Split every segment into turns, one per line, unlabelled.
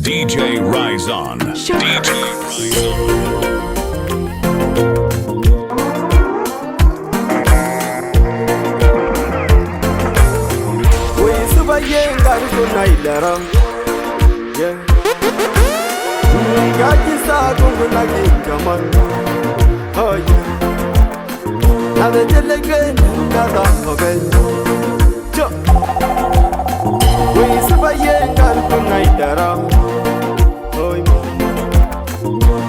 DJ RAIZON. DJ RAIZON.
Yeah. Gajisa gungu na gingaman. Oh yeah. Na the delegate na the hotel. Jo. We subayenga kunaidara. Oh yeah.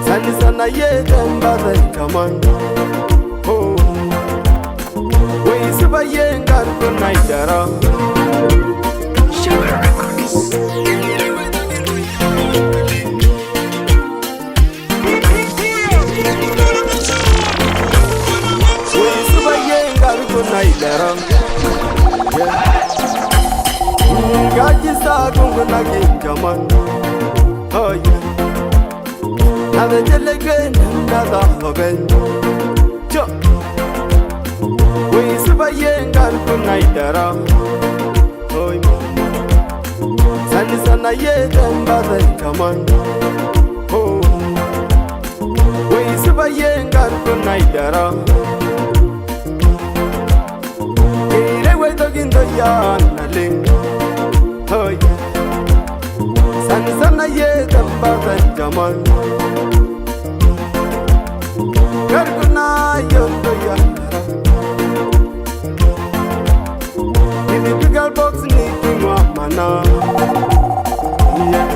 Sani sana yega mbada ikaman. Oh. We subayenga kunaidara. Gajisa gungu na gingaman. Oh yeah. Na the delegate na the hotel. Jo. We subayenga kunaidara. Oh yeah. Sani sana yega mbada ikaman. Oh. We subayenga kunaidara. Gindo ya naling. Oh yeah. Sana sana ye tambata jaman. Garguna yondo ya. In the bigger box ni kimwa mana. Yeah.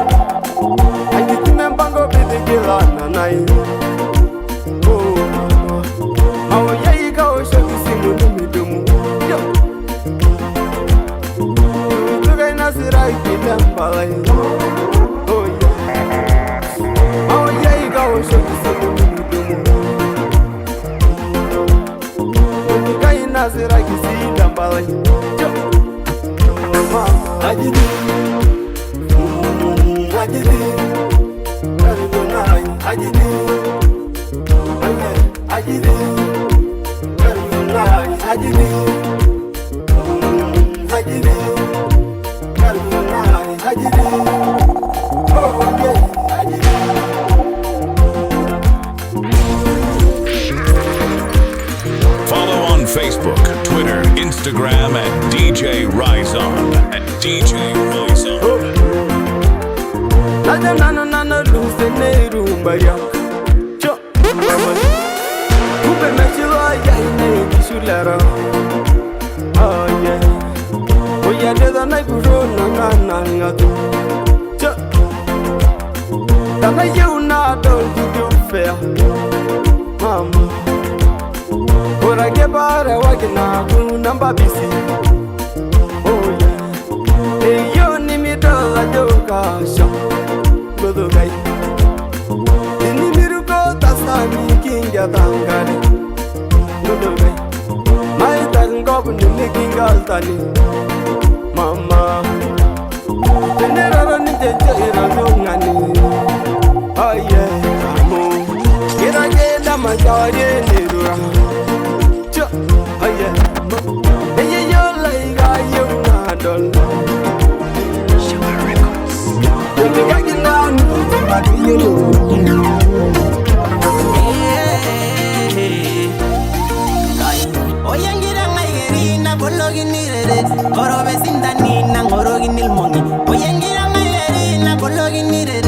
I get membango bidi gila nanai. Oh. How ye go show simu dumu. Oh yeah. Oh yeah, you go show me some. You can't answer like you see them balay. I did it. I did it. I did it. I did it. I did it.
Follow on Facebook, Twitter, Instagram at DJ RAIZON. At DJ RAIZON.
Nana lose neru mbaya. Cho. Kupe mechila ya ine kisulara. Oh yeah. Oya deda na kuro na ngatu. Cho. Tana you na don't do fair. Mama. Ora ke bare wagina kunamba bisi. Oh yeah. Hey yo ni mi dola joka sho. Godo gai. Ni miru ko tasami kinga tangare. Godo gai. Mai tan go ni kinga tani. Mama. Tenera ni tejera ngani. Oh yeah. Mo. Kira keda majare ni dura. Oh yeah, hey yo like you na dol. You think I can now, but you know. Oh yeah, ngira ngai na bologi ni re, oro besinda ni na ngorogi nil mongi. Oh yeah, ngira ngai na bologi ni re,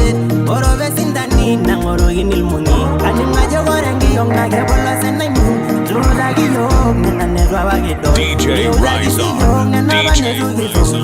oro besinda ni na ngorogi nil mongi. Ani majo gorengi yong na ke bola senai mu.
DJ RAIZON. DJ RAIZON.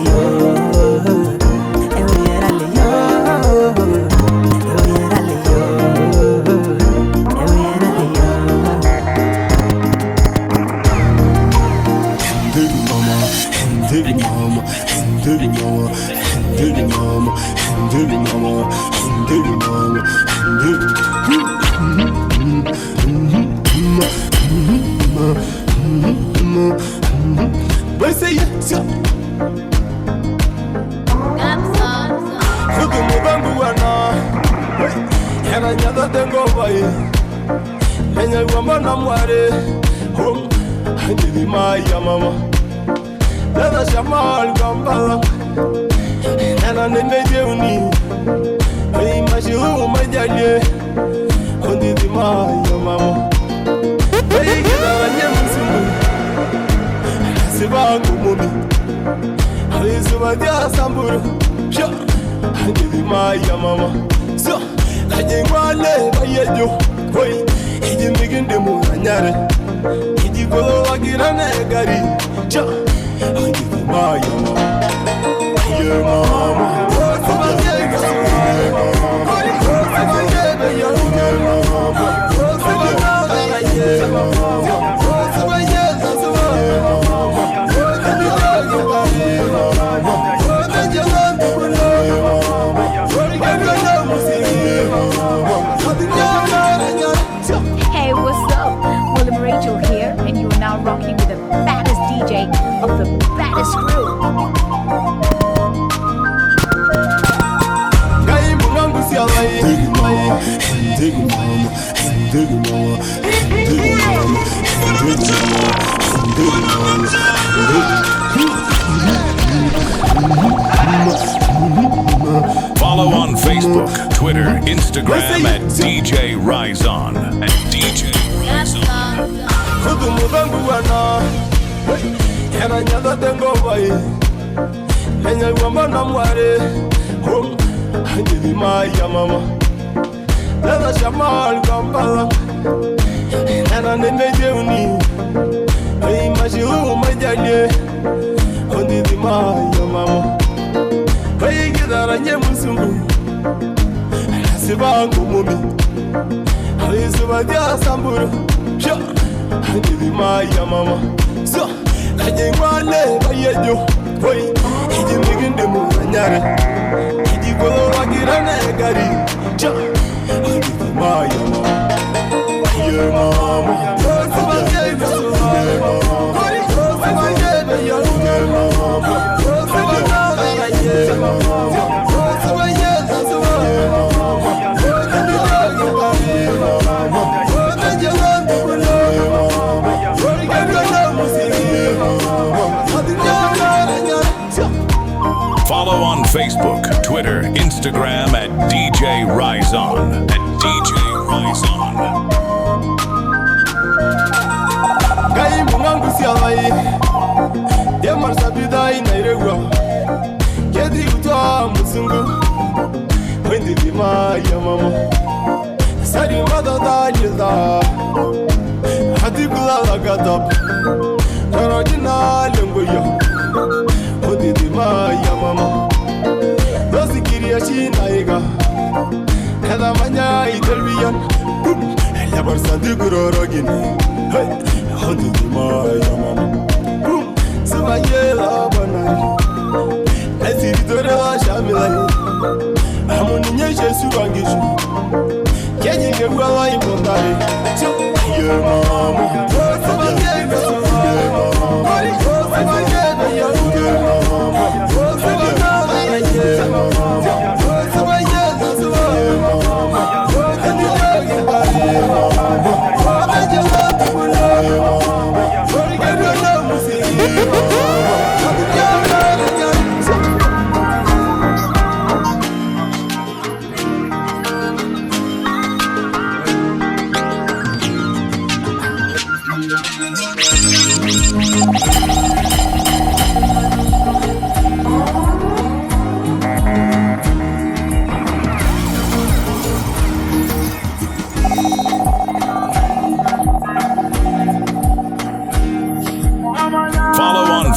Oh
SAMBURU, so
Hey, what's up? William Rachel here, and you are now rocking with the baddest DJ of the baddest crew.
Follow on Facebook, Twitter, Instagram at DJ RAIZON. At DJ RAIZON.
SAMBURU, so
Follow on Facebook, Twitter, Instagram at DJ RAIZON. At DJ RAIZON.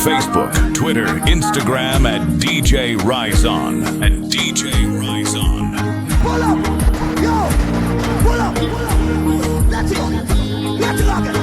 Facebook, Twitter, Instagram at DJ RAIZON. At DJ RAIZON.
Pull up! Yo! Pull up! Let's go! Let's rock it!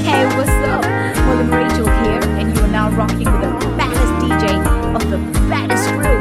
Hey, what's up? William Rachel here, and you are now rocking with the baddest DJ of the baddest crew.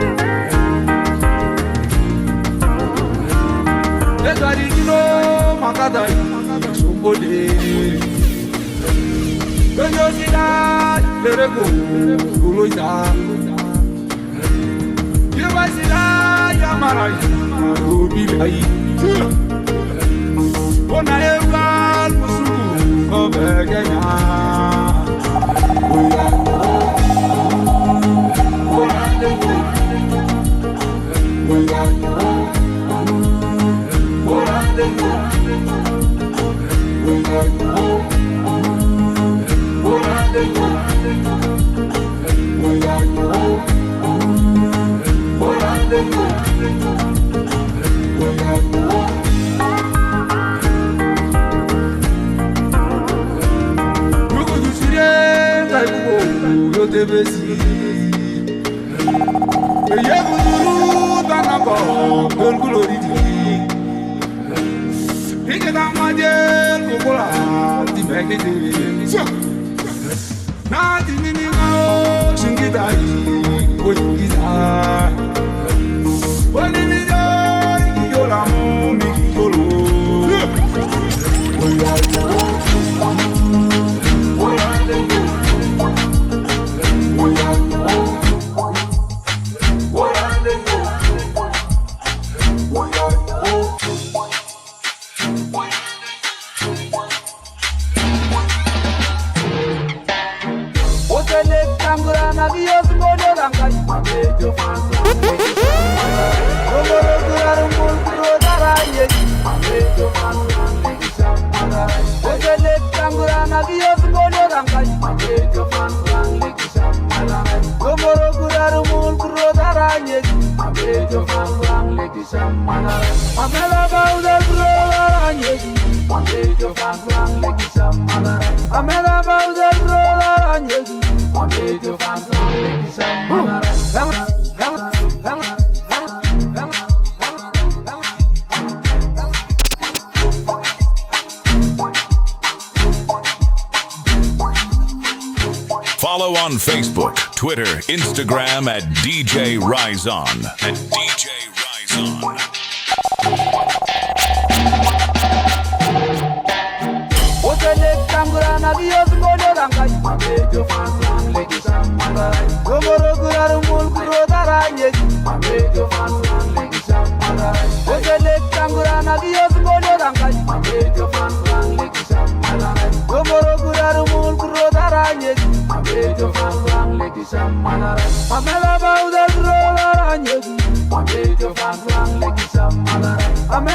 Follow on Facebook, Twitter, Instagram at DJ RAIZON.
I'm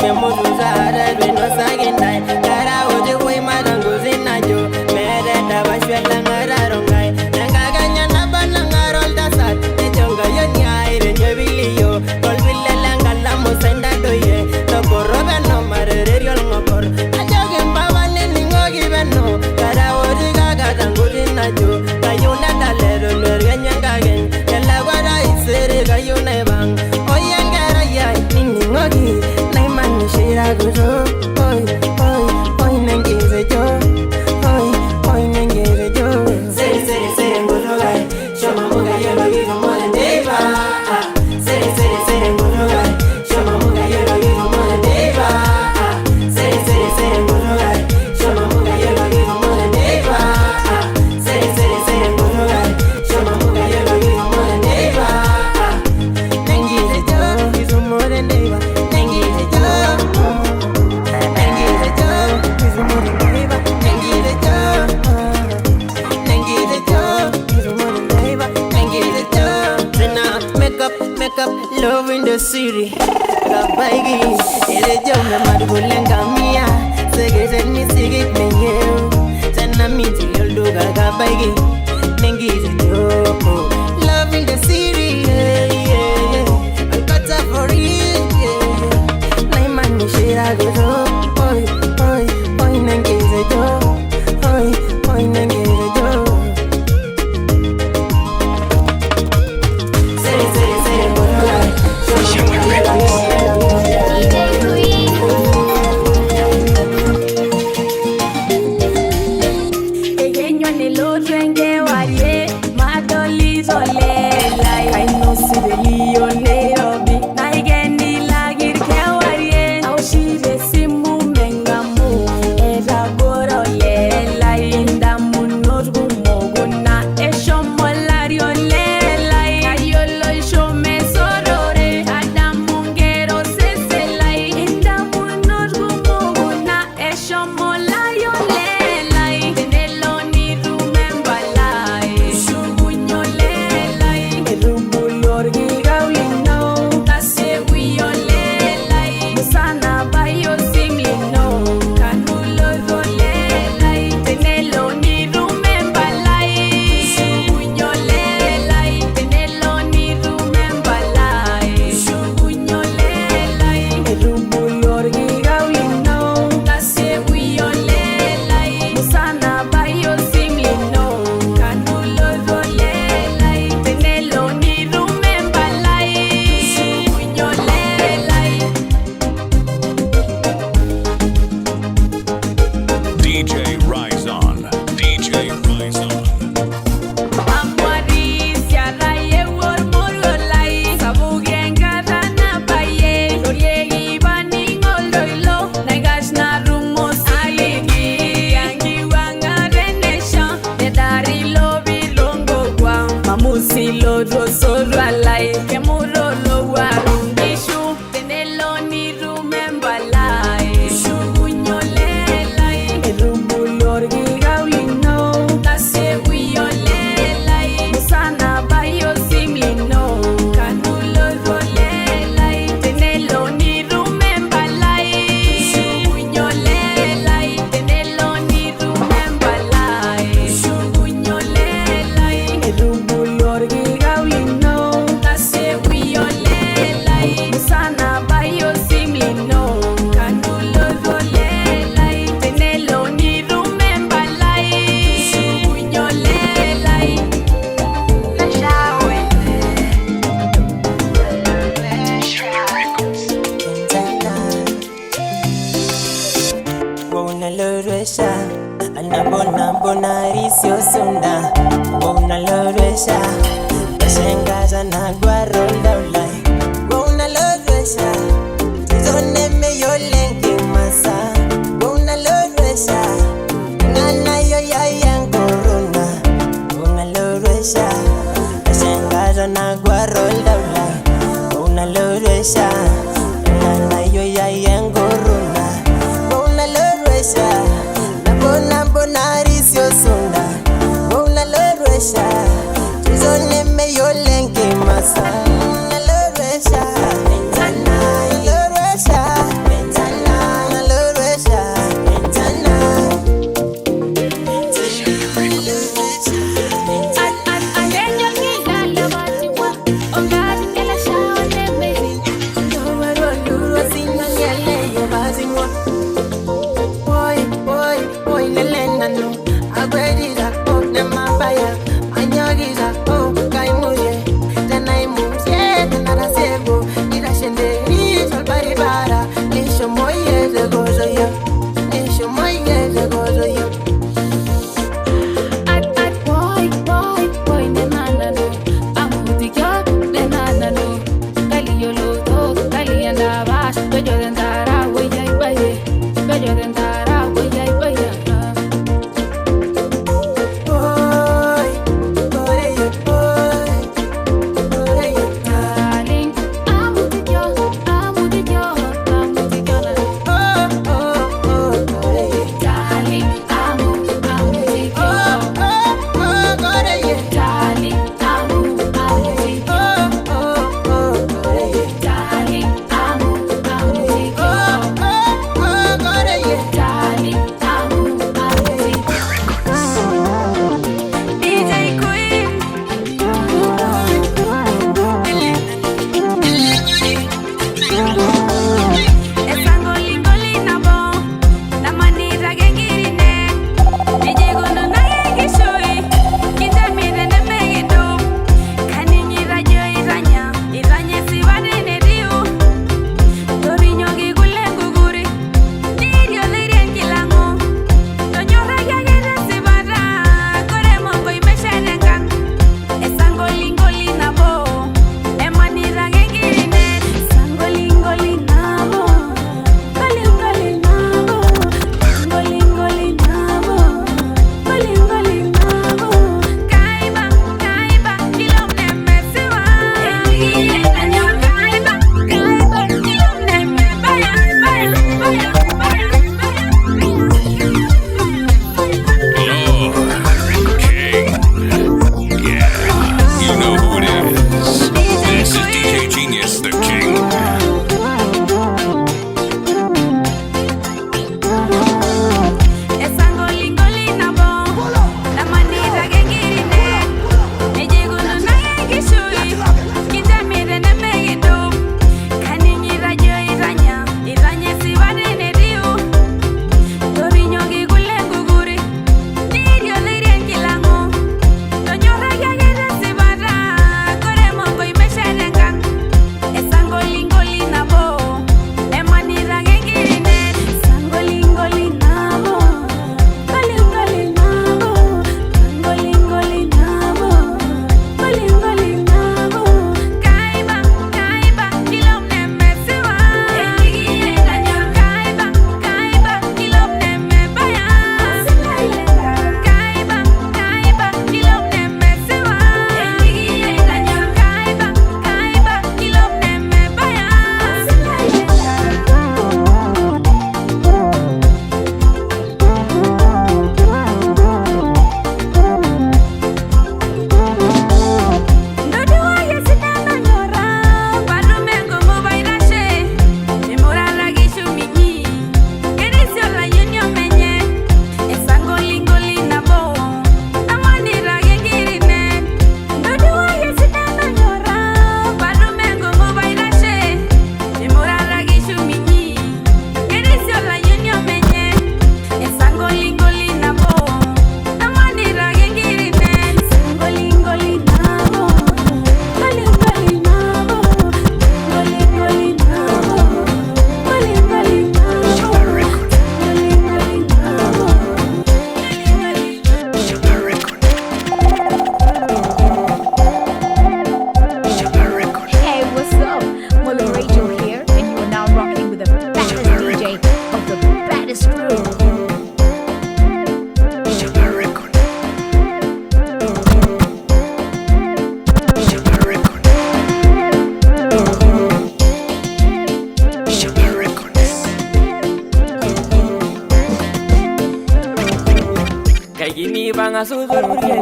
Memories are the no sagin night. siri kabaigi ele jome madulenga mia segeten mi sigit menyeu tena miti yolduga kabaigi nengizi joko love in the city I got that for real naimani shira gozo oi oi oi nengizi jo oi oi nengizi jo Una
Kagini banga sudurge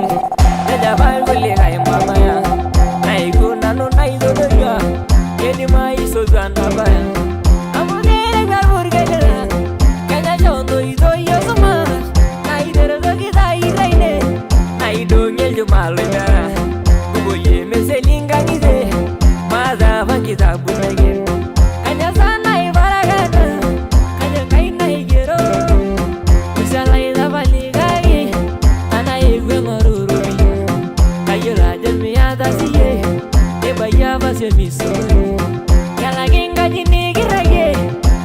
Daja balgule kay mama ya Naikuna no naidodoya Yedi mai sozanda baya Amudere garburge jala Kaya jondo idoyo suma Naidere zogi dai daine Naido ngeljo malwendara Kubo ye meselinga nide Maza vakita bunage Kanya sana ibaragana Kanya kaina igero Usala idavaligai Ana igwe marurumi Kayola jamiata siye Eba yava se misore Yala genga jini girage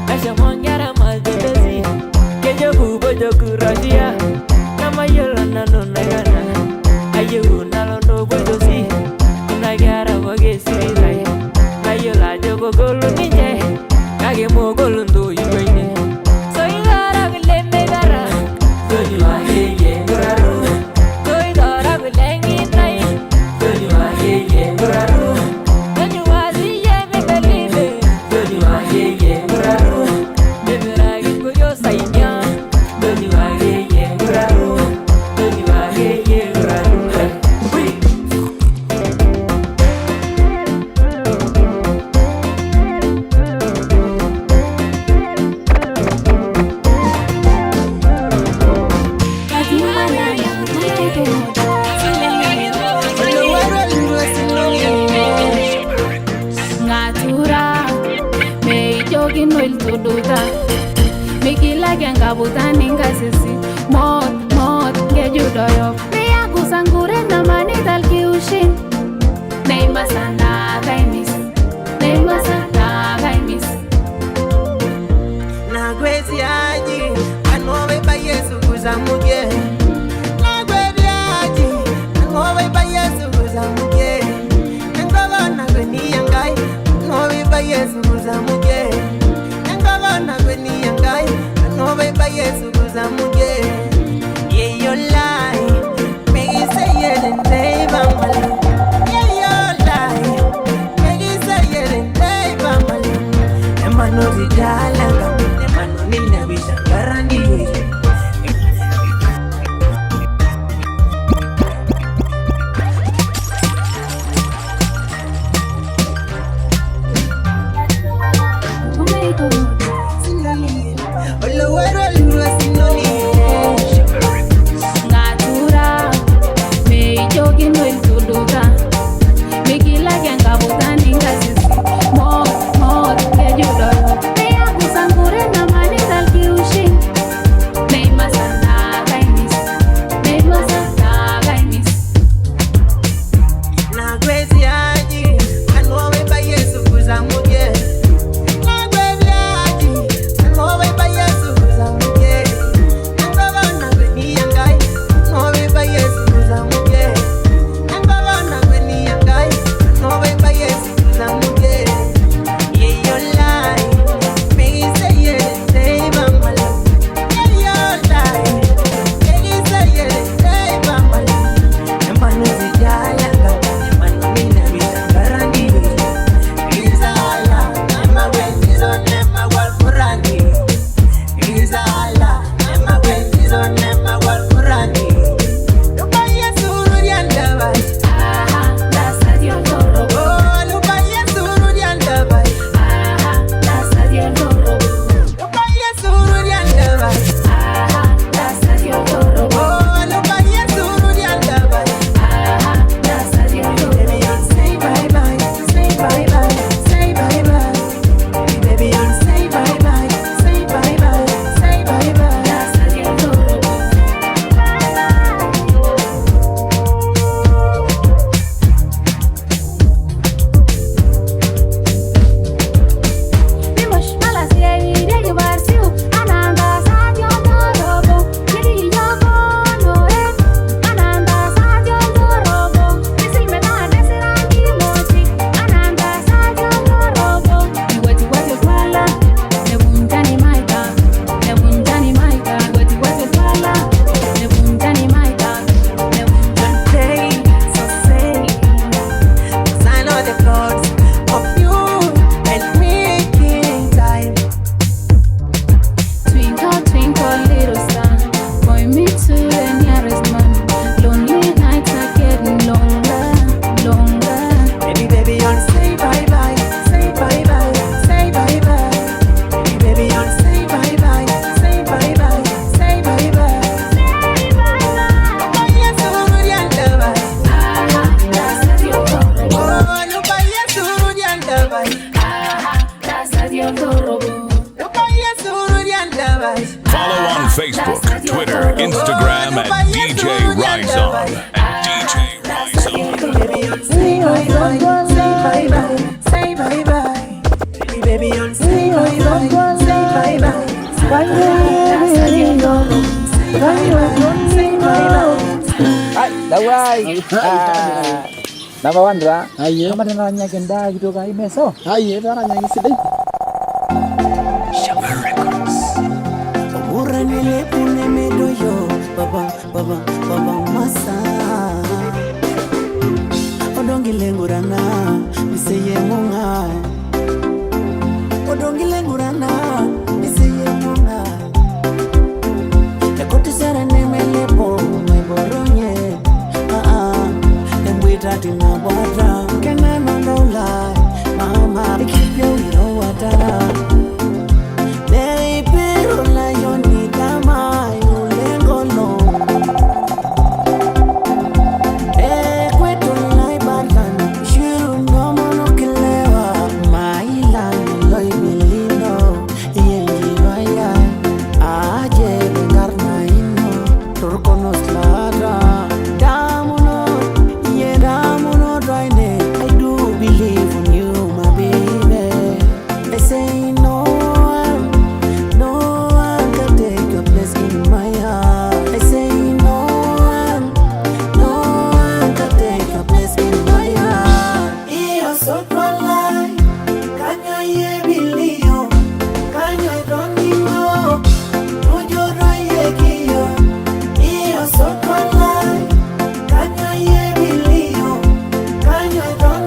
Kasha mongara mazdezi Kejo kubo joku rajia Nama yola nano nagana Ayu nalo no bodosi Unagara wage sirizai Ayola jogo golu nije Kage mo golu ndo yuwaine So igara vile megara Doni wage nguraru So igara vile nginai Doni wage nguraru Doni wazi ye mebelive Doni wage nguraru Neveragi kuyo sainya Doni wage nguraru Doni wage nguraru
Ngatura me jogi no il tuduta me kila kenga butani ngasisi mot ke judoyo me akusangure na mani dal kiushin neima sana gaimis
Nagwezi aji Anowe ba Yesu kuzamuge Nagwezi aji Anowe ba Yesu kuzamuge Nengabana gweni yangai Anowe ba Yesu kuzamuge Nengabana gweni yangai Anowe ba Yesu kuzamuge Yeah your life Make it say it and say bambalo Yeah your life Make it say it and say
Facebook, Twitter, Instagram at DJ RAIZON.
Say bye bye, say bye bye. Baby, you'll say bye bye, say bye bye. Say bye bye.
Đâu rồi? Number one ra. Kamu ada nanya kenda gitu kan MPESA?
Aye, ada nanya ini sedih.
Uranile pune medoyo, baba masa. Odongile ngurana, miseye munga. Odongile ngurana, miseye munga. Yakote sara nemele po, mai boronye. Tati na wata, kena no lie. Mama, keep your water. Baby, rola yo ni dama, yo lengo no. Kwetu lai barban, shiru no mono kilewa. Mailan loy bilino, yengi vaya. Aje bengar na ino, turkonos lara. Believe in you, my baby. They say no one can take your place in my heart. They say no one can take your place in my heart. You're so polite. Can you believe you? Can you don't know? Would you write you? You're so polite. Can you believe you? Can you don't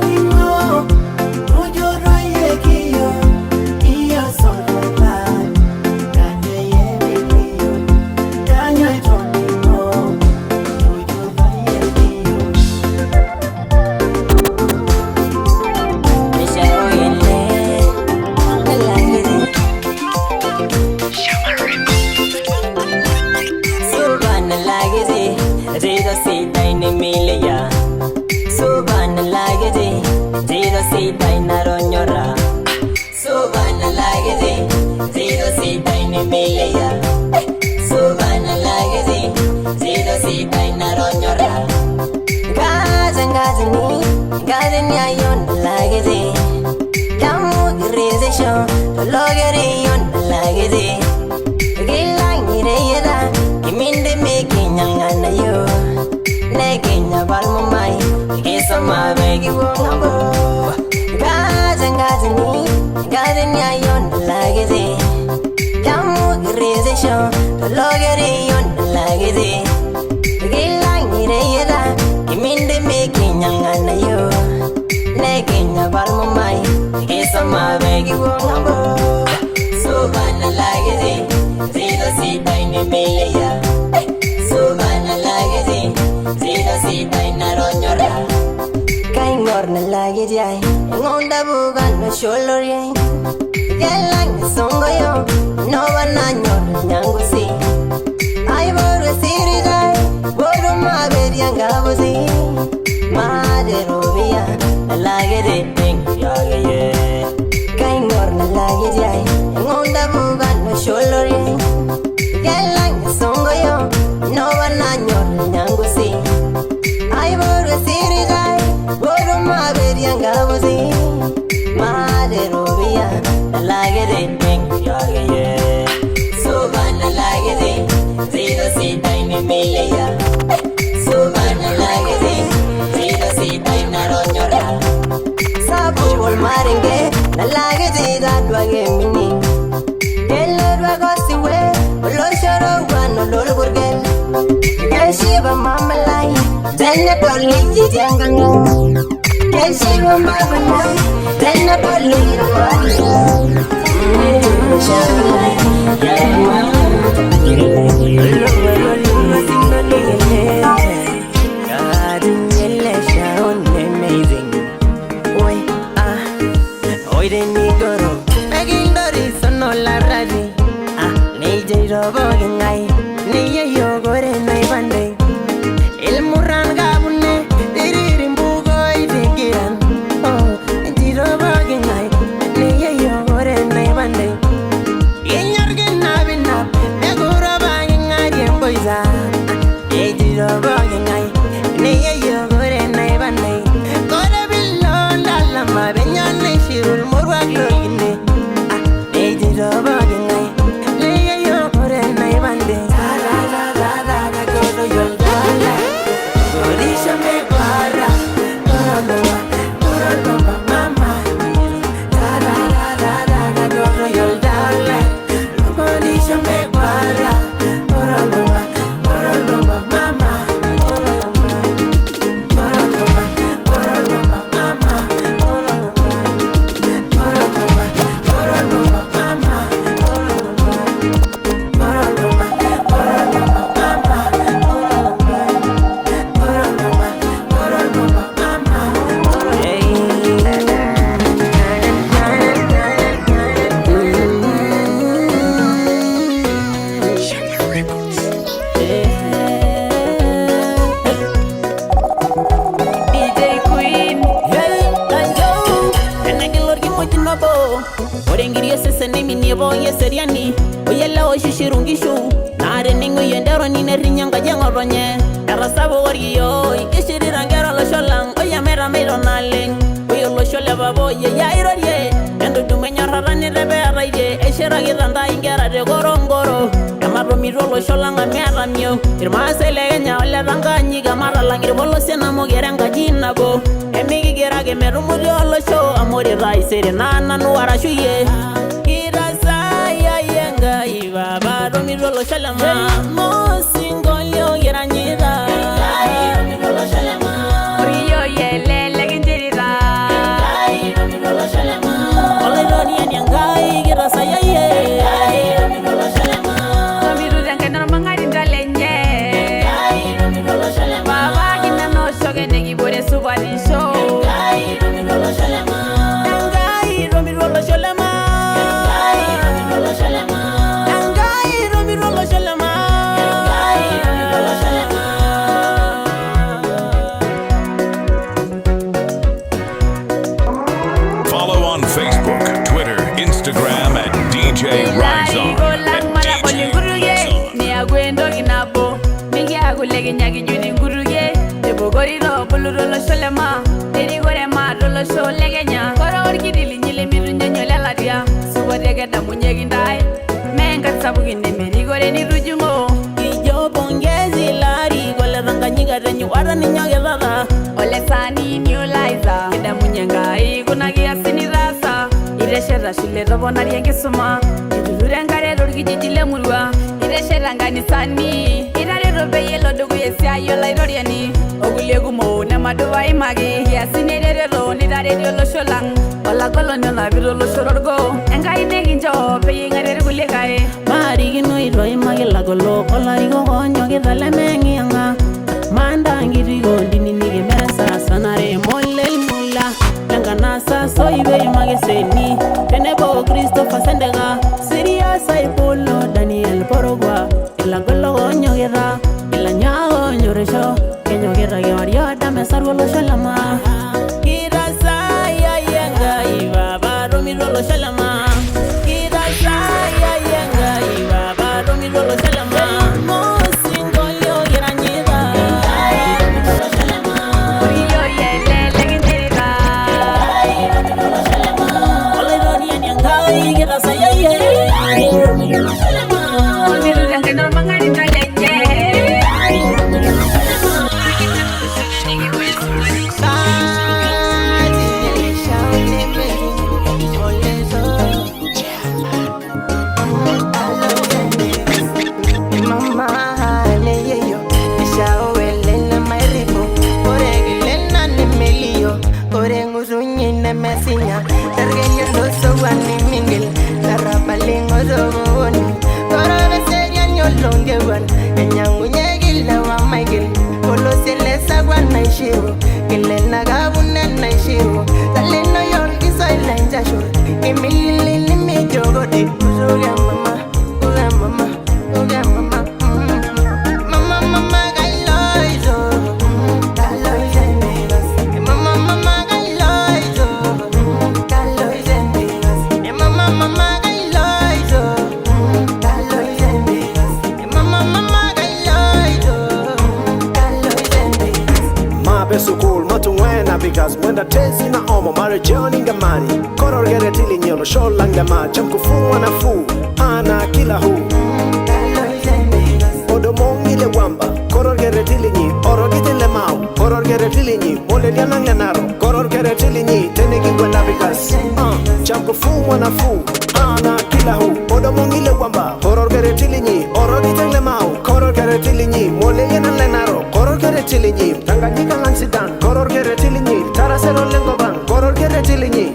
Inyargen nabina, negura bang ra. Ejiro bogengai, neye yogore nai banai. Kore bilon dalama benyane shirul morwag logine. Ejiro bogengai, neye yogore nai bande. Ra ra ra ra ra godo yolgala. Orisha me para, oroloma mama. Ra ra ra ra ra godo yolgala. Orisha me para, oroloma mama.
Seriani, oyela oshishirungishu, nare ningu yendero nine rinyanga jengoronye. Erasabo wariyo, ikishirangero lo sholang, oyamera mero naleng. Oyo lo shole babo ye ya iroye, endo dumenya rarani rebe araye, eshera gitanda ingera de gorongoro. Amaro miro lo sholanga mera mio, irmaasai legenya ole ranganyi gamara langir bolo sena mo gerenga jinabo. Emigi gerage merumuri lo show, amori raisere nana nuara shuye. Baba domiro lo shalama mo singolio yeranyira domiro lo shalama rio yele legindirira domiro lo shalama ole doni nyangai gira sayaye domiro lo shalama domiro dangena mangari dalenye domiro lo shalama baba kina no shoge negi bore subadi show domiro lo shalama ngai domiro lo shalama domiro lo shalama.
Follow on Facebook, Twitter, Instagram at DJ RAIZON.
Ole sani new liza ida munyengai kuna giasini rasa ireshera shile robona rienge suma idure ngare rorgi jitile murwa ireshera ngani sani irare robe yelo dogu yesia yola iroriani ogulegu mo na maduwa imagi yasini rero ni dare yolo sholang ola kolonyo la biro lo shororgo engai neginjo pe ngare gulegai mari gino iro imagi la golo ola igo gonyo gidale mengi anga manda ngiri gondini nige mesa sanare molel mulla nasa soibe mageseni tenebo Christopher Sendega Siria Saipolo Daniel Porogwa ela golo gonyo gera ela nyago nyoresho kenyo gera gewario dame sarwolo shalama kira saya yenga iba baro mirolo shalama kira saya yenga iba baro mirolo shalama mo singolio gera nyida mirolo shalama rio yele legindirira mirolo shalama ole doni nyangai gera saya yenga mirolo shalama mirolo yang mangani talenge mirolo shalama
Mesinya, tergenya doso wani mingil, tarapalingo zoboni, kora beseria nyolonge wan, enyangu nyegil na wamaigil, kolo selesa wan naishiru, kile nagabune naishiru, taleno yolki soy lanjashur, kimili nimi jogodi, uzuga mama, uga mama, uga mama, mama mama gailoizo, gailoizo negas, mama mama gailoizo. Mama
because mwenda tezi na omo marejoni ngamani kororgere tili nyono shola ngama chamkufuwa nafuu ana kila huu odomongile wamba kororgere tili nyi orogite lemau kororgere tili nyi mole lianang lenaro kororgere tili nyi tenegi wenda because chamkufuwa nafuu ana kila huu odomongile wamba kororgere tili nyi orogite lemau kororgere tili nyi mole lianang lenaro kororgere tili nyi tanganyika lansidan kororgere tili nyi tarasero lengoban kororgere tili nyi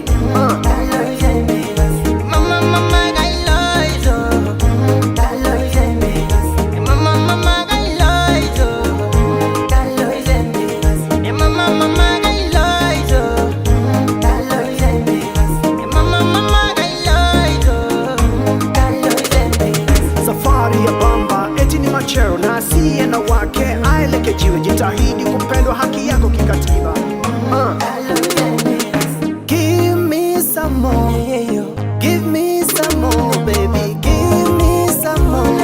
chero na asiye na wake aeleke jiwe jitahidi kupendwa haki yako kikatiba Give me some more Give me some more baby Give me some more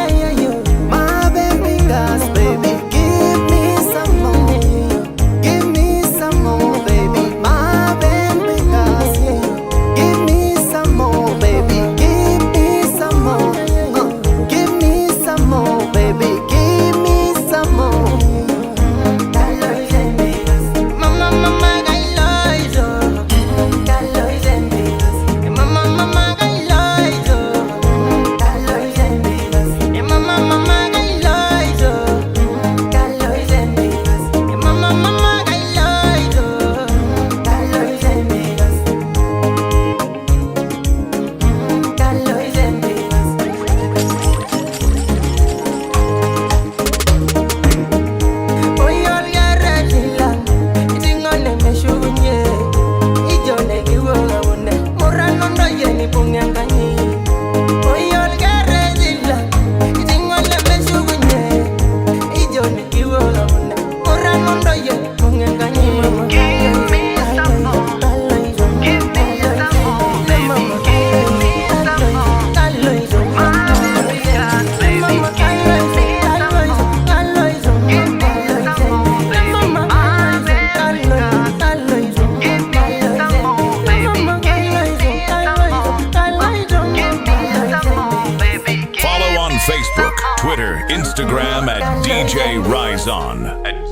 My baby gas baby Give me some more Give me some more baby My baby gas Give me some more baby Give me some more Give me some more baby Give me some more Mama mama gailoizo Mama mama gailoizo Mama mama gailoizo Mama mama gailoizo
Follow on Facebook, Twitter, Instagram at DJ RAIZON.